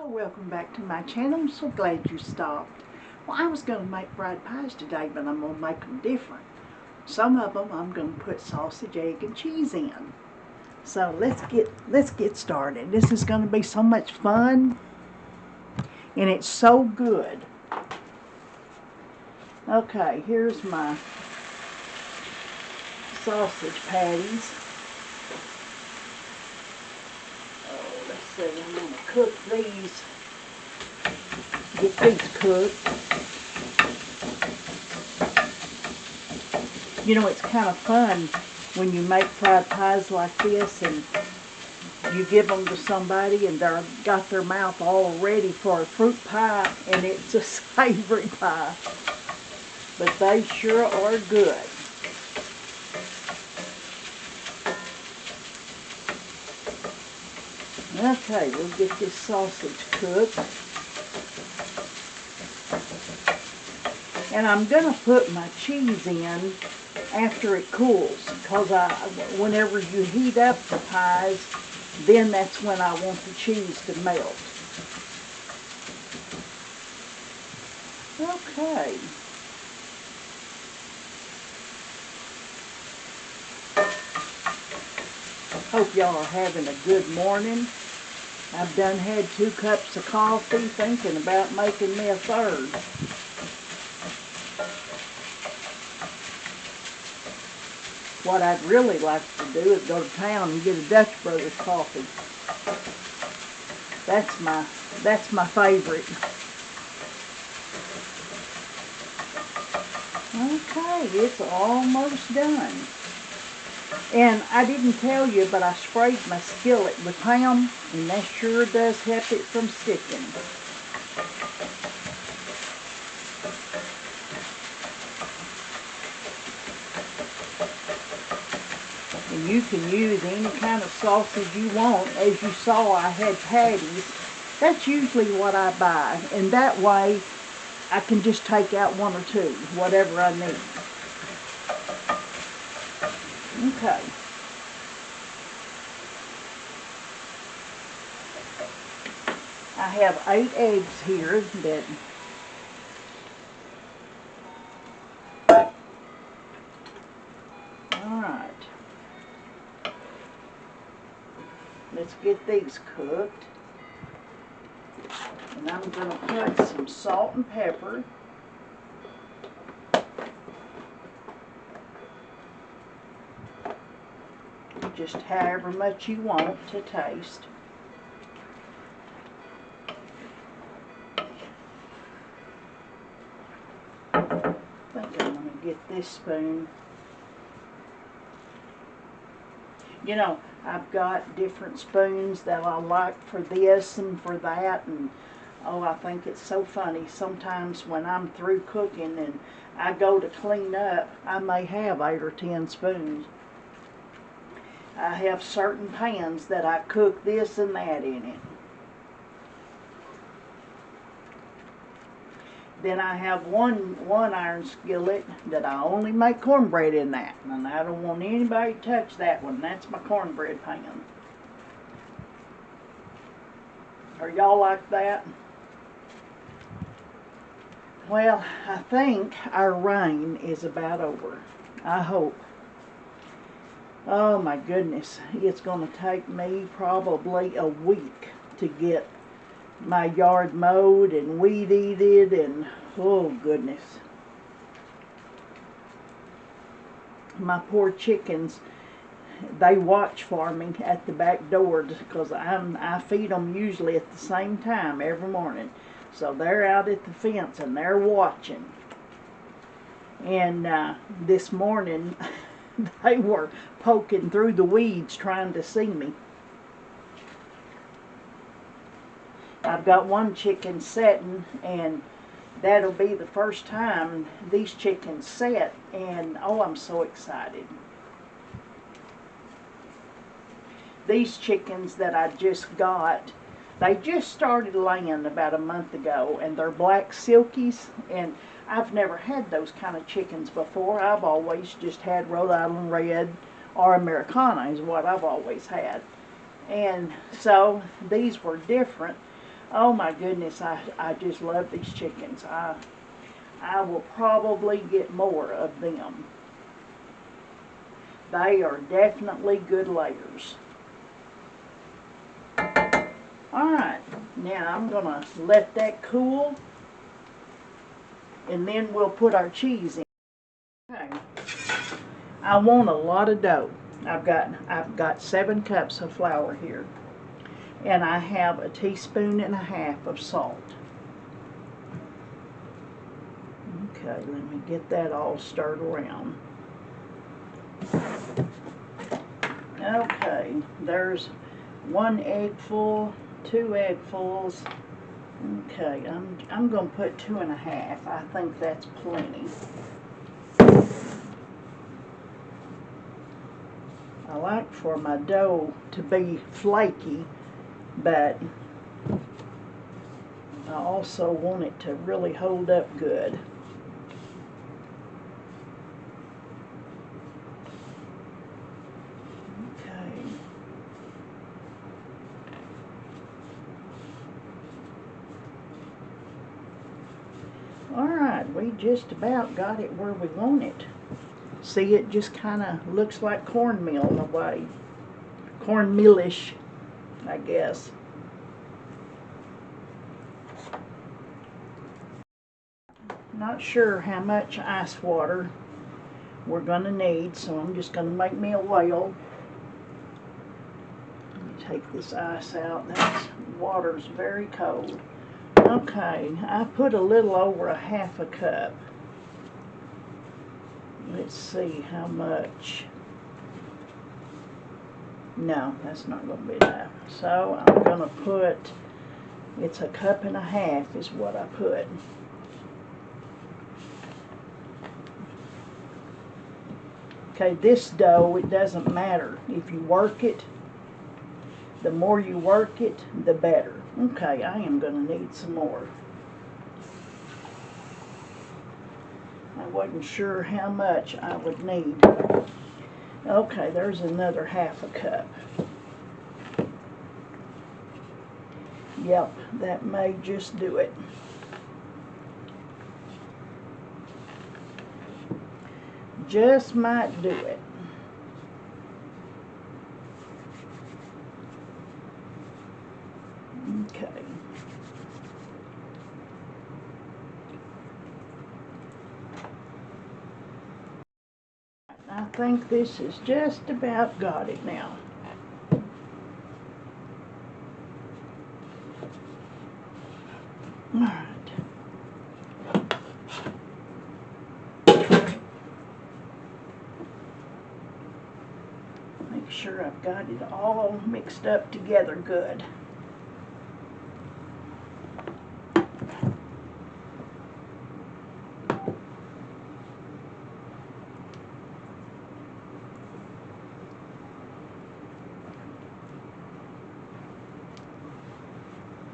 Hello, welcome back to my channel. I'm so glad you stopped. Well, I was going to make fried pies today, but I'm going to make them different. Some of them I'm going to put sausage, egg, and cheese in. So let's get started. This is going to be so much fun, and it's so good. Okay, here's my sausage patties. Oh, let's see, I'm going to cook these. Get these cooked. You know, it's kind of fun when you make fried pies like this and you give them to somebody and they've got their mouth all ready for a fruit pie and it's a savory pie. But they sure are good. Okay, we'll get this sausage cooked. And I'm going to put my cheese in after it cools, because whenever you heat up the pies, then that's when I want the cheese to melt. Okay. Hope y'all are having a good morning. I've done had 2 cups of coffee, thinking about making me a third. What I'd really like to do is go to town and get a Dutch Brothers coffee. That's my favorite. Okay, it's almost done. And I didn't tell you, but I sprayed my skillet with ham, and that sure does help it from sticking. And you can use any kind of sausage you want. As you saw, I had patties. That's usually what I buy. And that way, I can just take out 1 or 2, whatever I need. Okay. I have 8 eggs here that alright. Let's get these cooked. And I'm going to put some salt and pepper. Just however much you want to taste. I think I'm going to get this spoon. You know, I've got different spoons that I like for this and for that, and oh, I think it's so funny. Sometimes when I'm through cooking and I go to clean up, I may have 8 or 10 spoons. I have certain pans that I cook this and that in it. Then I have one iron skillet that I only make cornbread in that. And I don't want anybody to touch that one. That's my cornbread pan. Are y'all like that? Well, I think our rain is about over. I hope. Oh my goodness, it's going to take me probably a week to get my yard mowed and weed eated, and oh goodness. My poor chickens, they watch for me at the back door because I feed them usually at the same time every morning. So they're out at the fence and they're watching. And this morning they were poking through the weeds trying to see me. I've got one chicken setting, and that'll be the first time these chickens set, and oh, I'm so excited. These chickens that I just got, they just started laying about a month ago, and they're black silkies, and I've never had those kind of chickens before. I've always just had Rhode Island Red or Americana is what I've always had. And so these were different. Oh my goodness, I just love these chickens. I will probably get more of them. They are definitely good layers. Alright, now I'm going to let that cool, and then we'll put our cheese in. Okay. I want a lot of dough. I've got 7 cups of flour here, and I have a teaspoon and a half of salt. Okay, let me get that all stirred around. Okay, there's 1 egg full, 2 eggfuls. Okay, I'm gonna put 2 and a half. I think that's plenty. I like for my dough to be flaky, but I also want it to really hold up good. Okay. Alright, we just about got it where we want it. See, it just kind of looks like cornmeal in a way. Cornmealish, I guess. Not sure how much ice water we're going to need, so I'm just going to make me a ladle. Let me take this ice out. That water's very cold. Okay, I put a little over a half a cup. Let's see how much. No, that's not going to be enough. So I'm going to put, it's a cup and a half is what I put. Okay, this dough, it doesn't matter. If you work it, the more you work it, the better. Okay, I am going to need some more. I wasn't sure how much I would need. Okay, there's another half a cup. Yep, that may just do it. Just might do it. Okay. I think this is just about got it now. All right. Make sure I've got it all mixed up together good.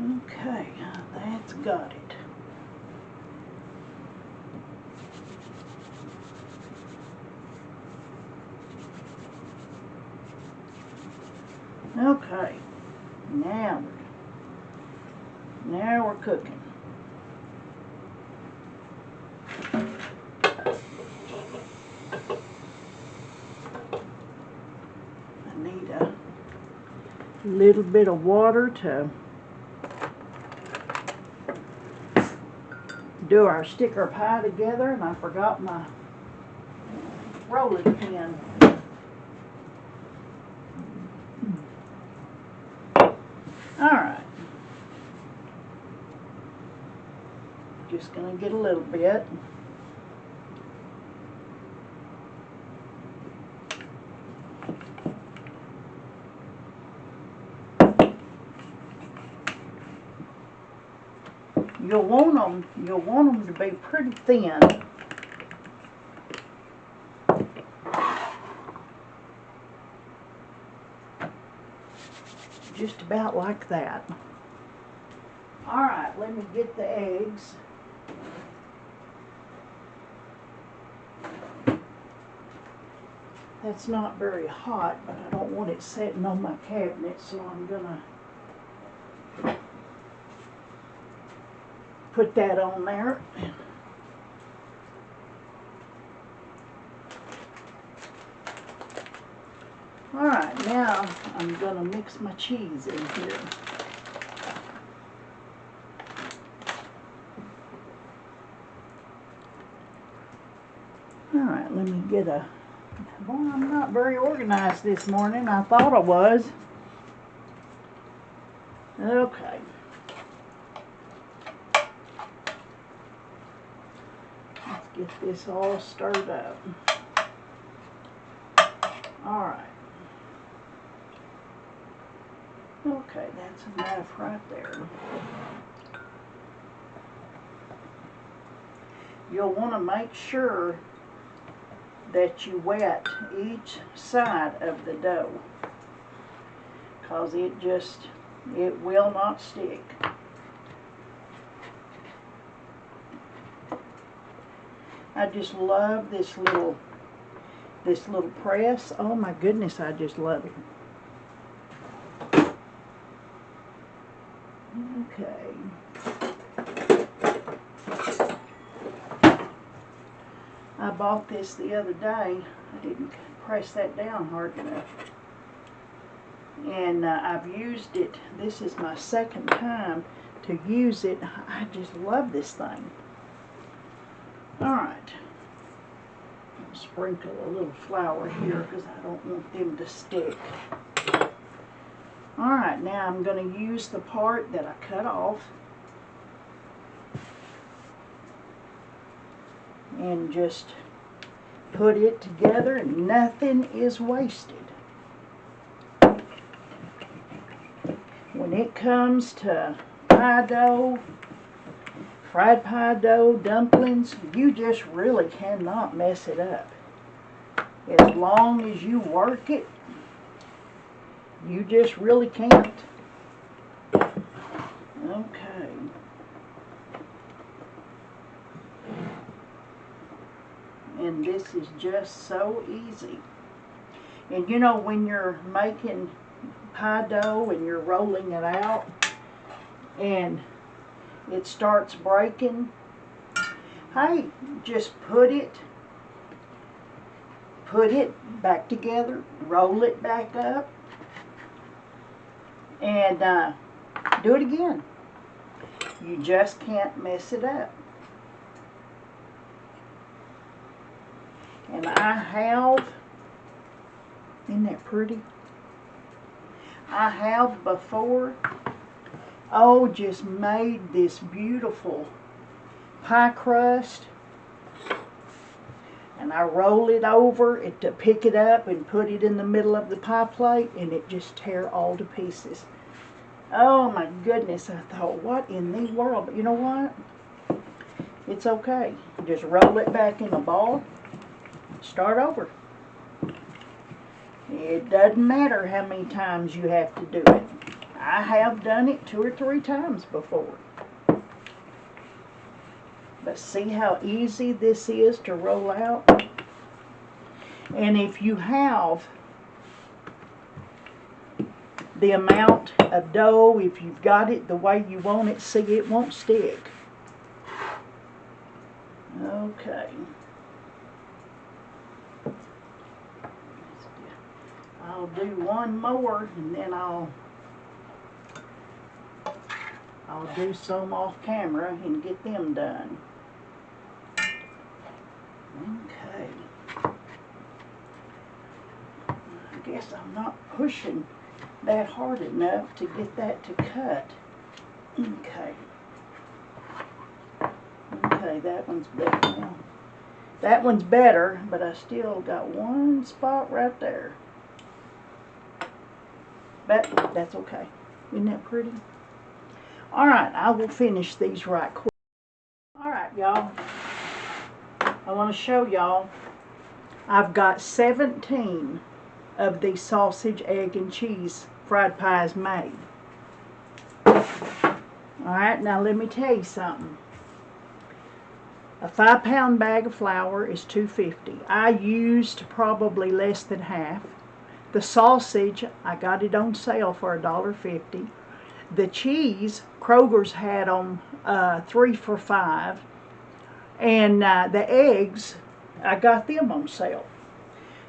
Okay, that's got it. Okay, now we're cooking. I need a little bit of water to do our sticker pie together, and I forgot my rolling pin. Alright. Just gonna get a little bit. You'll want them to be pretty thin. Just about like that. Alright, let me get the eggs. That's not very hot, but I don't want it sitting on my cabinet, so I'm gonna put that on there. Alright, now I'm going to mix my cheese in here. Alright, let me get a... Boy, I'm not very organized this morning. I thought I was. Okay. Let's get this all stirred up. Alright. Okay, that's enough right there. You'll want to make sure that you wet each side of the dough, because it will not stick. I just love this little press. Oh my goodness, I just love it. Okay. I bought this the other day. I didn't press that down hard enough. And I've used it. This is my second time to use it. I just love this thing. Alright. I'll sprinkle a little flour here because I don't want them to stick. Alright, now I'm going to use the part that I cut off and just put it together, and nothing is wasted. When it comes to pie dough, fried pie dough, dumplings, you just really cannot mess it up. As long as you work it, you just really can't. Okay. And this is just so easy. And you know, when you're making pie dough and you're rolling it out and it starts breaking, hey, just put it back together, roll it back up, and do it again. You just can't mess it up. And I have, isn't that pretty? I have before, just made this beautiful pie crust, and I roll it over to pick it up and put it in the middle of the pie plate, and it just tear all to pieces. Oh my goodness, I thought, what in the world? But you know what? It's okay. Just roll it back in a ball, start over. It doesn't matter how many times you have to do it. I have done it 2 or 3 times before. But see how easy this is to roll out? And if you have the amount of dough, if you've got it the way you want it, see, it won't stick. Okay. I'll do one more, and then I'll do some off camera and get them done. Okay. I guess I'm not pushing that hard enough to get that to cut. Okay. Okay, that one's better now. That one's better, but I still got one spot right there. But that's okay. Isn't that pretty? Alright, I will finish these right quick. Alright, y'all. I want to show y'all. I've got 17 of these sausage, egg, and cheese fried pies made. Alright, now let me tell you something. A 5-pound bag of flour is $2.50. I used probably less than half. The sausage, I got it on sale for $1.50. The cheese, Kroger's had them 3 for $5. And the eggs, I got them on sale.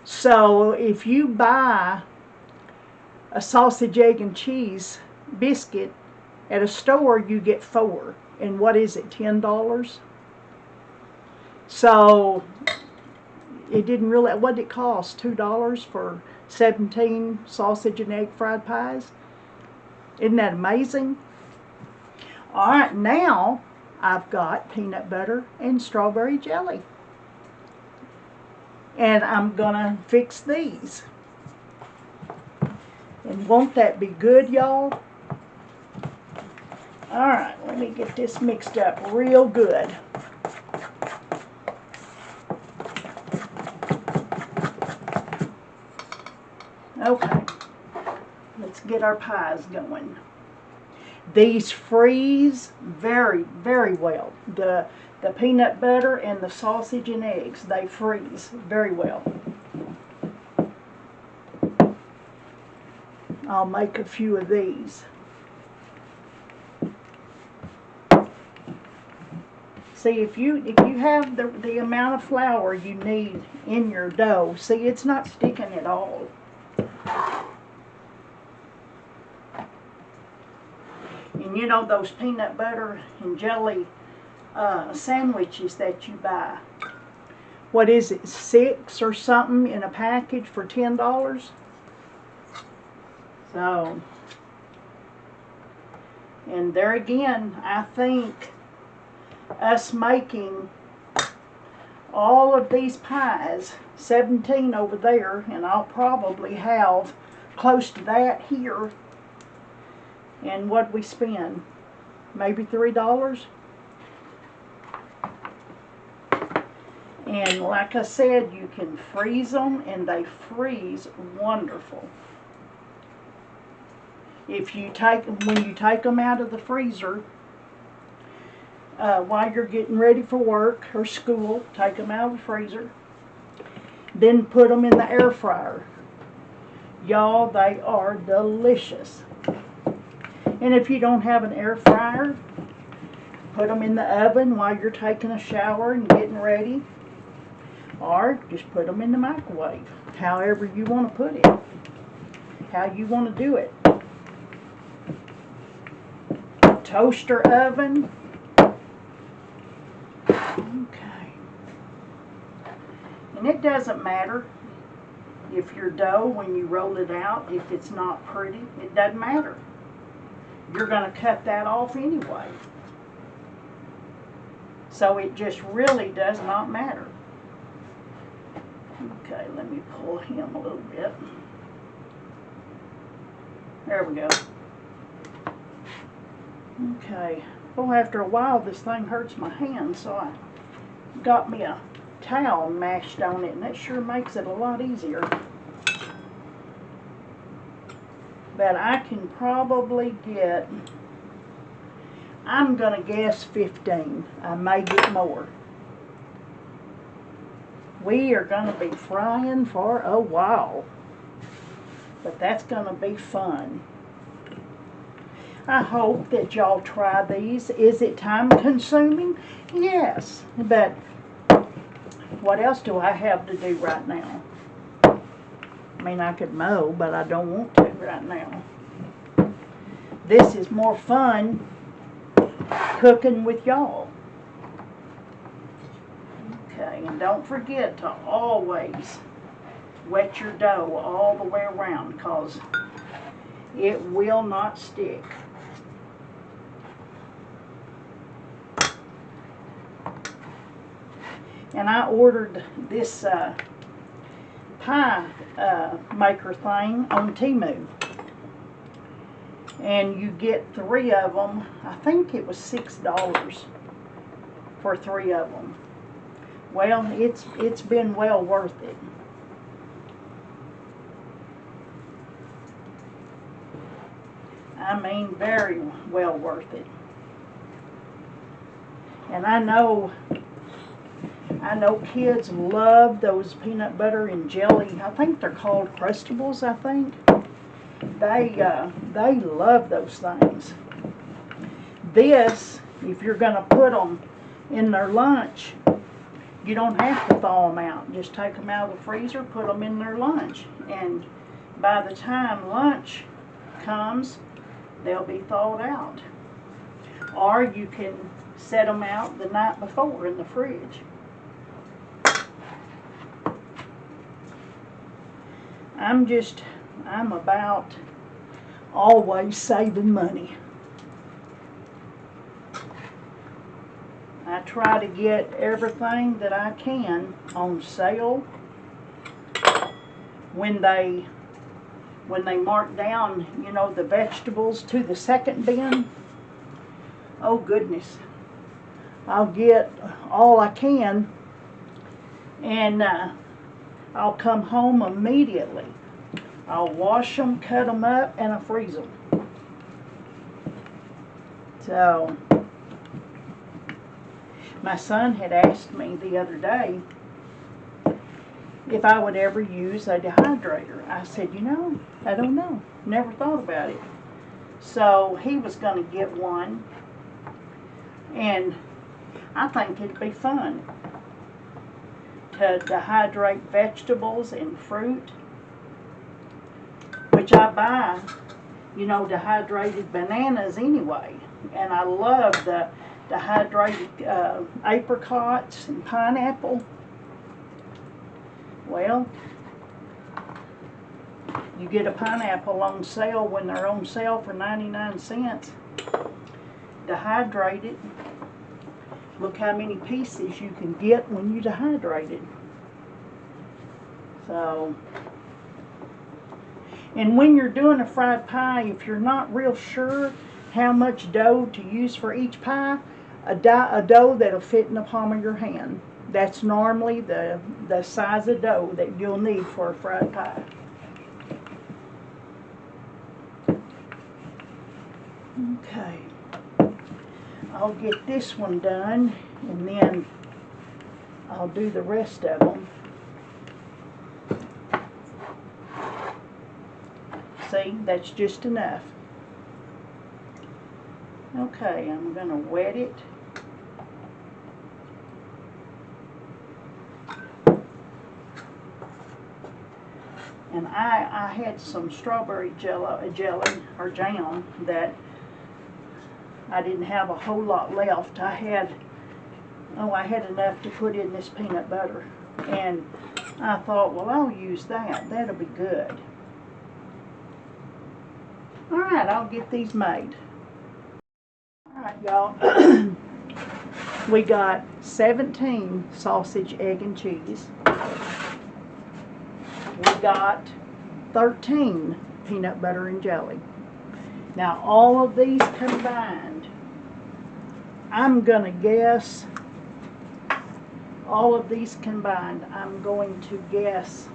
So if you buy a sausage, egg, and cheese biscuit at a store, you get 4. And what is it, $10? So it didn't really, what did it cost? $2 for 17 sausage and egg fried pies? Isn't that amazing? All right, now I've got peanut butter and strawberry jelly. And I'm gonna fix these. And won't that be good, y'all? All right, let me get this mixed up real good. Okay, let's get our pies going. These freeze very, very well. The peanut butter and the sausage and eggs, they freeze very well. I'll make a few of these. See, if you have the amount of flour you need in your dough, see, it's not sticking at all. And you know those peanut butter and jelly sandwiches that you buy, what is it, 6 or something in a package for $10? So, and there again, I think us making all of these pies, 17 over there, and I'll probably have close to that here. And what we spend, maybe $3. And like I said, you can freeze them, and they freeze wonderful. If you when you take them out of the freezer, while you're getting ready for work or school, take them out of the freezer. Then put them in the air fryer. Y'all, they are delicious. And if you don't have an air fryer, put them in the oven while you're taking a shower and getting ready. Or just put them in the microwave. However you want to put it. How you want to do it. Toaster oven. Okay. And it doesn't matter if your dough, when you roll it out, if it's not pretty. It doesn't matter. You're going to cut that off anyway. So it just really does not matter. Okay, let me pull him a little bit. There we go. Okay. Well, after a while, this thing hurts my hand, so I got me a towel mashed on it, and that sure makes it a lot easier. But I can probably get, I'm going to guess 15. I may get more. We are going to be frying for a while. But that's going to be fun. I hope that y'all try these. Is it time consuming? Yes. But what else do I have to do right now? I mean, I could mow, but I don't want to right now. This is more fun cooking with y'all. Okay, and don't forget to always wet your dough all the way around, because it will not stick. And I ordered this pie maker thing on Temu. And you get 3 of them. I think it was $6 for 3 of them. Well, it's been well worth it. I mean, very well worth it. And I know kids love those peanut butter and jelly. I think they're called Crustables, I think. They love those things. This, if you're going to put them in their lunch, you don't have to thaw them out. Just take them out of the freezer, put them in their lunch, and by the time lunch comes, they'll be thawed out. Or you can set them out the night before in the fridge. I'm about always saving money. I try to get everything that I can on sale when they mark down, you know, the vegetables to the second bin. Oh goodness, I'll get all I can, and I'll come home immediately. I'll wash them, cut them up, and I'll freeze them. So, my son had asked me the other day if I would ever use a dehydrator. I said, you know, I don't know. Never thought about it. So, he was going to get one, and I think it'd be fun to dehydrate vegetables and fruit, which I buy, you know, dehydrated bananas anyway. And I love the dehydrated apricots and pineapple. Well, you get a pineapple on sale when they're on sale for 99 cents. Dehydrate it. Look how many pieces you can get when you dehydrate it. So, and when you're doing a fried pie, if you're not real sure how much dough to use for each pie, a dough that'll fit in the palm of your hand. That's normally the size of dough that you'll need for a fried pie. Okay, I'll get this one done, and then I'll do the rest of them. See, that's just enough. Okay, I'm going to wet it. And I had some strawberry jelly or jam that I didn't have a whole lot left. I had enough to put in this peanut butter. And I thought, well, I'll use that. That'll be good. Alright, I'll get these made. Alright, y'all. We got 17 sausage, egg, and cheese. We got 13 peanut butter and jelly. Now, all of these combined, I'm going to guess, all of these combined, I'm going to guess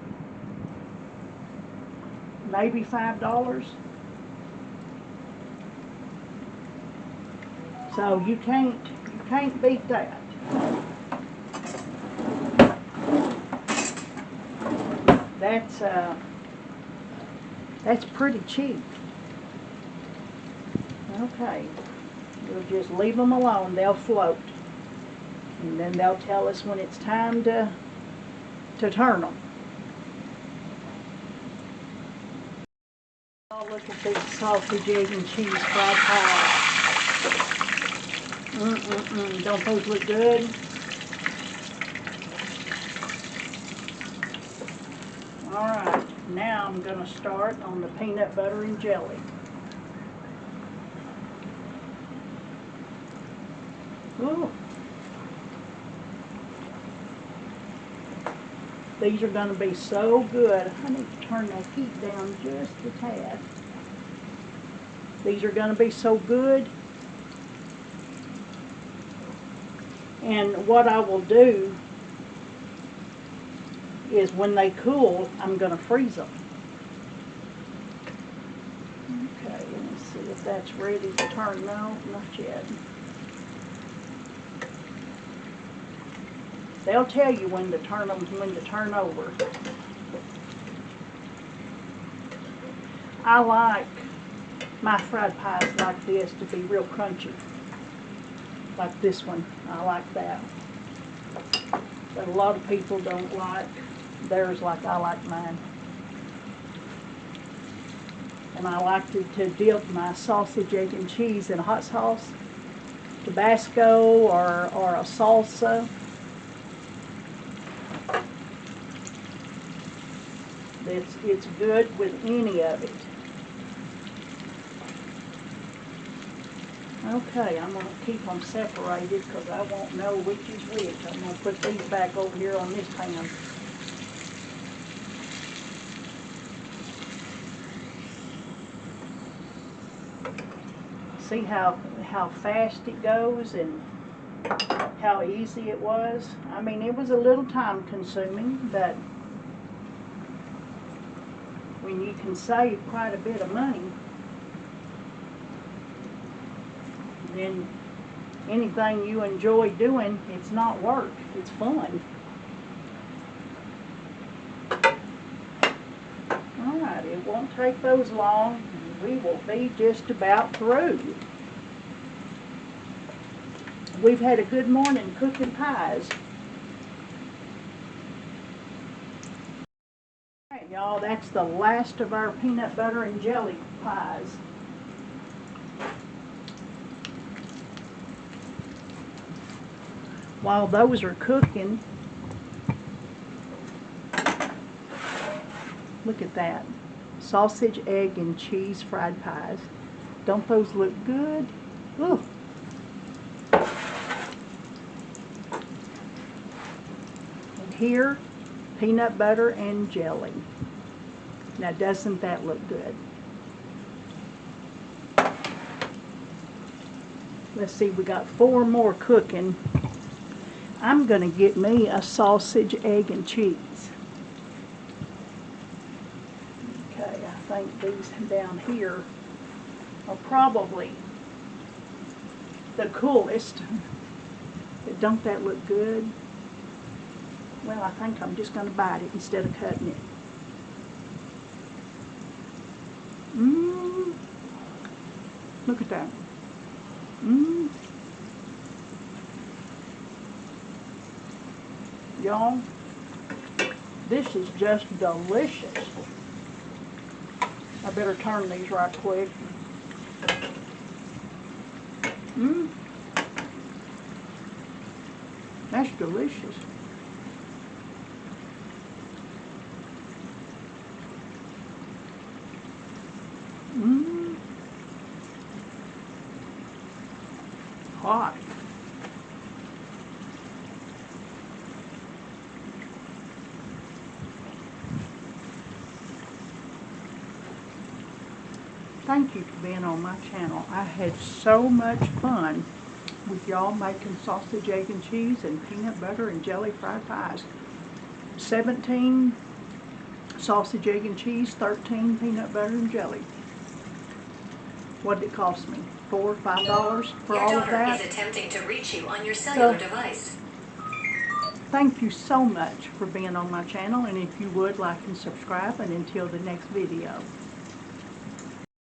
maybe $5. So you can't beat that. That's pretty cheap. Okay, we'll just leave them alone. They'll float, and then they'll tell us when it's time to turn them. Oh, look at these sausage, egg, and cheese fried pies. Don't those look good? Alright, now I'm going to start on the peanut butter and jelly. Ooh. These are going to be so good. I need to turn that heat down just a tad. These are going to be so good. And what I will do is when they cool, I'm going to freeze them. Okay, let me see if that's ready to turn. No, not yet. They'll tell you when to turn them, when to turn over. I like my fried pies like this to be real crunchy. Like this one, I like that. But a lot of people don't like theirs like I like mine. And I like to dip my sausage, egg, and cheese in hot sauce, Tabasco, or a salsa. It's good with any of it. Okay, I'm going to keep them separated because I won't know which is which. I'm going to put these back over here on this pan. See how fast it goes and how easy it was? I mean, it was a little time consuming, but when you can save quite a bit of money, then anything you enjoy doing, it's not work, it's fun. Alright, it won't take those long. We will be just about through. We've had a good morning cooking pies. Alright, y'all, that's the last of our peanut butter and jelly pies. While those are cooking, look at that. Sausage, egg, and cheese fried pies. Don't those look good? Ooh. And here, peanut butter and jelly. Now, doesn't that look good? Let's see, we got 4 more cooking. I'm going to get me a sausage, egg, and cheese. Okay, I think these down here are probably the coolest. But don't that look good? Well, I think I'm just going to bite it instead of cutting it. Mmm. Look at that. Mmm. Y'all, this is just delicious. I better turn these right quick. Mmm. That's delicious. Mmm. Hot. Thank you for being on my channel. I had so much fun with y'all making sausage, egg, and cheese and peanut butter and jelly fried pies. 17 sausage, egg, and cheese, 13 peanut butter and jelly. What did it cost me? $4 or $5 for all of that? Your daughter is attempting to reach you on your cellular device. Thank you so much for being on my channel, and if you would like and subscribe, and until the next video.